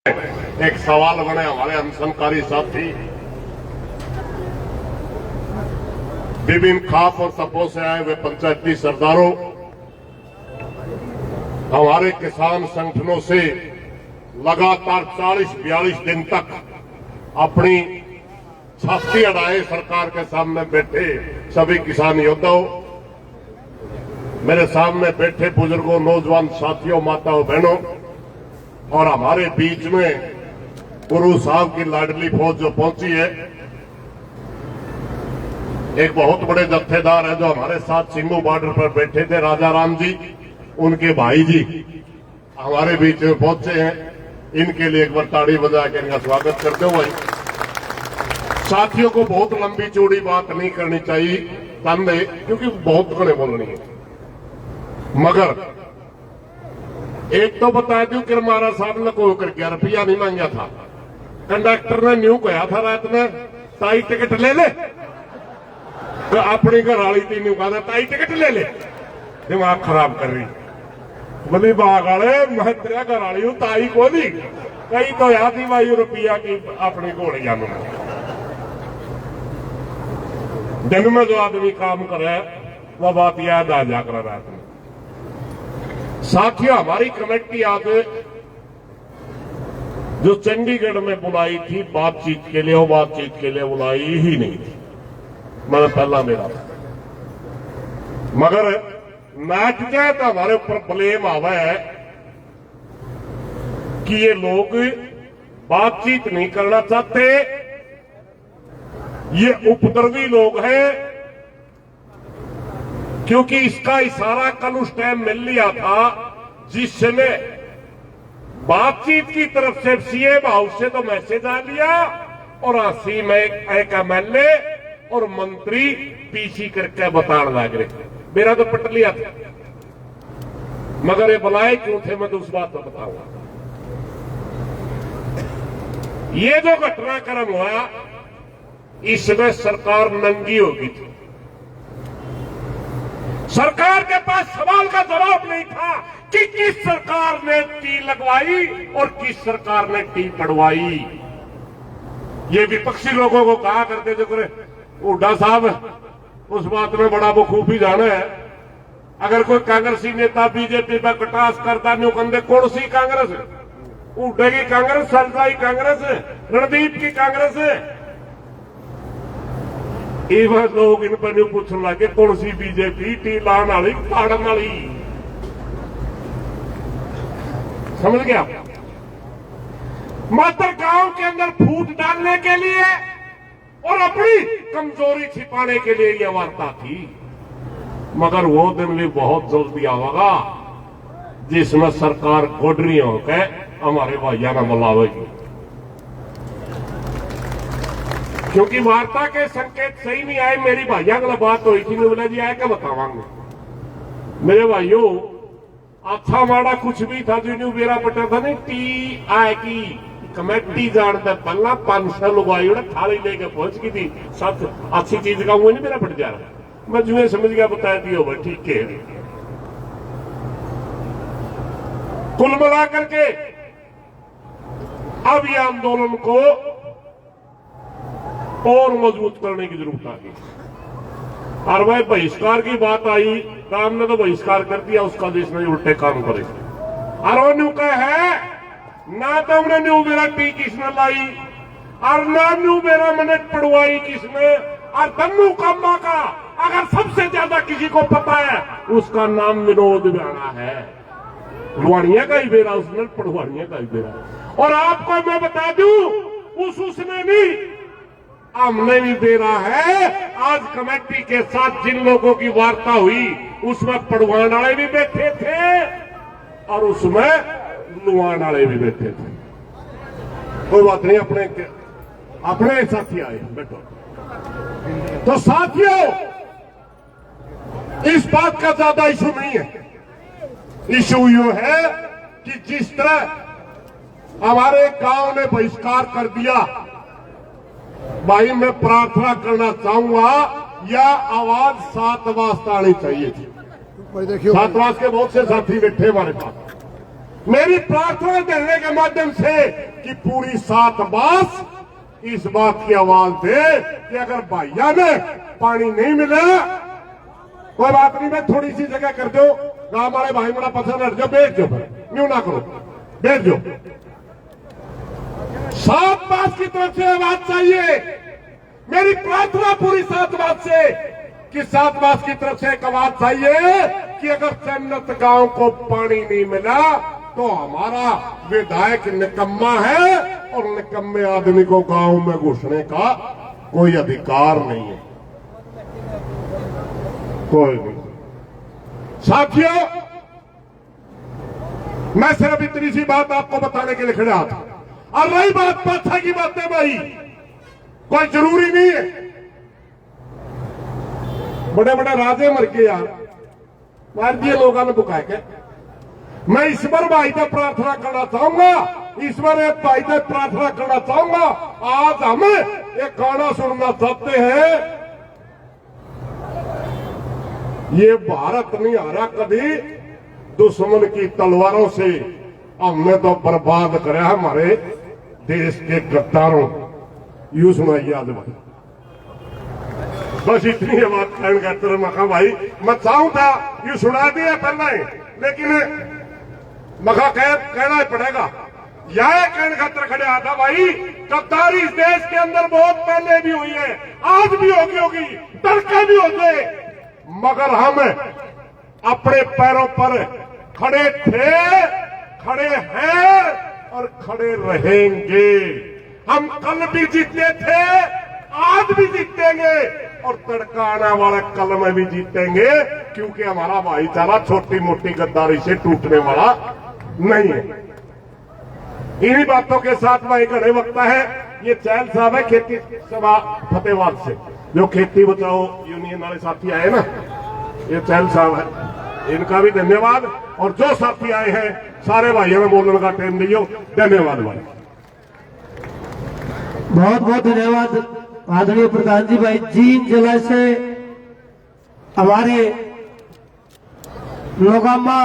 एक सवाल बने हमारे अनशनकारी साथी विभिन्न खाप और तपो से आए हुए पंचायती सरदारों, हमारे किसान संगठनों से लगातार 40-42 दिन तक अपनी छाती अड़ाए सरकार के सामने बैठे सभी किसान योद्धाओं, मेरे सामने बैठे बुजुर्गों, नौजवान साथियों, माताओं, बहनों और हमारे बीच में गुरु साहब की लाडली फौज जो पहुंची है, एक बहुत बड़े जत्थेदार है जो हमारे साथ सिंगू बॉर्डर पर बैठे थे, राजा राम जी, उनके भाई जी हमारे बीच में पहुंचे हैं। इनके लिए एक बार ताड़ी बजा के इनका स्वागत करते हुए साथियों को बहुत लंबी चौड़ी बात नहीं करनी चाहिए तंदे, क्योंकि बहुत घने बोलनी है। मगर एक तो बता दूं कि हमारा साहब ने को करके रुपया नहीं मांगा था, कंडक्टर ने न्यू कहा था रात में ताई टिकट ले ले, तो अपनी घर वाली थी न्यू कहा था ताई टिकट ले ले, दिमाग खराब कर रही बोली बाग वाले मैं तेरा घर वाली हूं ताई को दी कई तो याद ही भाई रुपया की अपनी घोड़िया में दिन में जो आदमी काम करे वह बात याद आ जाकर रात में। साथियों, हमारी कमेटी आज जो चंडीगढ़ में बुलाई थी बातचीत के लिए, वो बातचीत के लिए बुलाई ही नहीं थी, मतलब पहला मेरा था। मगर नाच जाए तो हमारे ऊपर ब्लेम आवा है कि ये लोग बातचीत नहीं करना चाहते, ये उपद्रवी लोग हैं, क्योंकि इसका इशारा कल उस टाइम मिल लिया था जिसने बातचीत की तरफ से सीएम हाउस से तो मैसेज आ लिया और आसी में एक एमएलए और मंत्री पीसी करके बताने लग रहे, मेरा तो पट लिया था। मगर ये बुलाए क्यों थे मैं तो उस बात को बताऊंगा। ये जो घटनाक्रम हुआ इसमें सरकार नंगी हो गई थी, सरकार के पास सवाल का जवाब नहीं था कि किस सरकार ने टी लगवाई और किस सरकार ने टी पड़वाई। ये विपक्षी लोगों को कहा करते जो करे हुड्डा साहब उस बात में बड़ा बखूबी जाना है, अगर कोई कांग्रेसी नेता बीजेपी पर कटास करता नहीं कंधे कौन सी कांग्रेस है, हुड्डे की कांग्रेस, सरदाई कांग्रेस है, रणदीप की कांग्रेस है। ये बात लोग इन पर पूछने लगे कौन सी बीजेपी, टी लाने वाली पाड़न वाली, समझ गया। मात्र गांव के अंदर फूट डालने के लिए और अपनी कमजोरी छिपाने के लिए यह वार्ता थी। मगर वो दिन भी बहुत जल्दी आवेगा जिसमें सरकार गोडरी होकर हमारे भाइयों ने बुलावेगी, क्योंकि वार्ता के संकेत सही नहीं आए। मेरी भाइयों की बात हुई थी, मैं बोला जी आए क्या बतावांगे। मेरे भाइयों, अच्छा माड़ा कुछ भी था जो मेरा पटा था नहीं, टी आए की कमेटी जानता पहला 500 लोग आई थाली लेके पहुंच गई थी, सब अच्छी चीज का हुआ नहीं मेरा पट जा रहा, मैं जो समझ गया बताया दियो भाई ठीक है। कुल मिलाकर के अब यह आंदोलन को और मजबूत करने की जरूरत आ गई। और भाई बहिष्कार की बात आई, राम ने तो बहिष्कार कर दिया, उसका देश में उल्टे काम करे। और वो न्यू का है ना तो हमने न्यू मेरा टी किसने लाई और ना न्यू मेरा मिनट पड़वाई किसने, और दन्नू कामा का अगर सबसे ज्यादा किसी को पता है उसका नाम विनोद राणा है। लुहानिया का ही बेरा उसने, पड़वानिया का ही बेरा। और आपको मैं बता दूं उसने नहीं हमने भी दे रहा है। आज कमेटी के साथ जिन लोगों की वार्ता हुई उसमें पड़वान वाले भी बैठे थे और उसमें लुहान वाले भी बैठे थे। कोई बात नहीं, अपने साथी आए बैठो। तो साथियों, इस बात का ज्यादा इशू नहीं है, इशू ये है कि जिस तरह हमारे गांव ने बहिष्कार कर दिया, भाई मैं प्रार्थना करना चाहूंगा यह आवाज 7 वास्ते आनी चाहिए थी। 7 वास्ते के बहुत से साथी बैठे हमारे पास, मेरी प्रार्थना देने के माध्यम से कि पूरी सात बास इस बात की आवाज दे कि अगर भाइया ने पानी नहीं मिला, कोई बात नहीं, मैं थोड़ी सी जगह कर दो, गांव वाले भाई बड़ा पसंद हट जाओ, बैठ जाओ, न्यू ना करो, बैठ जाओ। सात बास की तरफ से आवाज चाहिए। मेरी प्रार्थना पूरी सात बास से कि सात बास की तरफ से एक आवाज चाहिए कि अगर जन्नत गांव को पानी नहीं मिला तो हमारा विधायक निकम्मा है और निकम्मे आदमी को गांव में घुसने का कोई अधिकार नहीं है, कोई नहीं। साथियों, मैं सिर्फ इतनी सी बात आपको बताने के लिए खड़ा था। और रही बात पाथा की बातें भाई, कोई जरूरी नहीं है, बड़े बड़े राजे मर के यार मार दिए लोगों ने बुकाए के। मैं ईश्वर भाई से प्रार्थना करना चाहूंगा, ईश्वर एक भाई से प्रार्थना करना चाहूंगा। आज हम एक गाना सुनना चाहते हैं, ये भारत नहीं हारा कभी दुश्मन की तलवारों से, हमने तो बर्बाद करा हमारे देश के गद्दारों। यूं सुनाइए आज भाई, बस इतनी बात कहने का तेरे मखा भाई। मैं चाहूं था यूं सुना दिया पहले, लेकिन मखा कहना ही पड़ेगा। यह कहने खातर खड़े आता भाई, गद्दारी इस देश के अंदर बहुत पहले भी हुई है, आज भी होगी, तड़के भी होते, मगर हम अपने पैरों पर खड़े थे, खड़े हैं और खड़े रहेंगे। हम कल भी जीते थे, आज भी जीतेंगे और तड़का आने वाला कल में भी जीतेंगे, क्योंकि हमारा भाईचारा छोटी मोटी गद्दारी से टूटने वाला नहीं है। इन्हीं बातों के साथ भाई घने वक्ता है, ये चैल साहब है खेती सभा फतेहबाद से, जो खेती बचाओ यूनियन वाले साथी आए ना, ये चैल साहब है, इनका भी धन्यवाद। और जो साथी आए हैं सारे भाइयों में बोलने का टाइम दियो, धन्यवाद भाई, बहुत बहुत धन्यवाद आदरणीय प्रधान जी भाई। जीन जलाशय हमारे लोगामा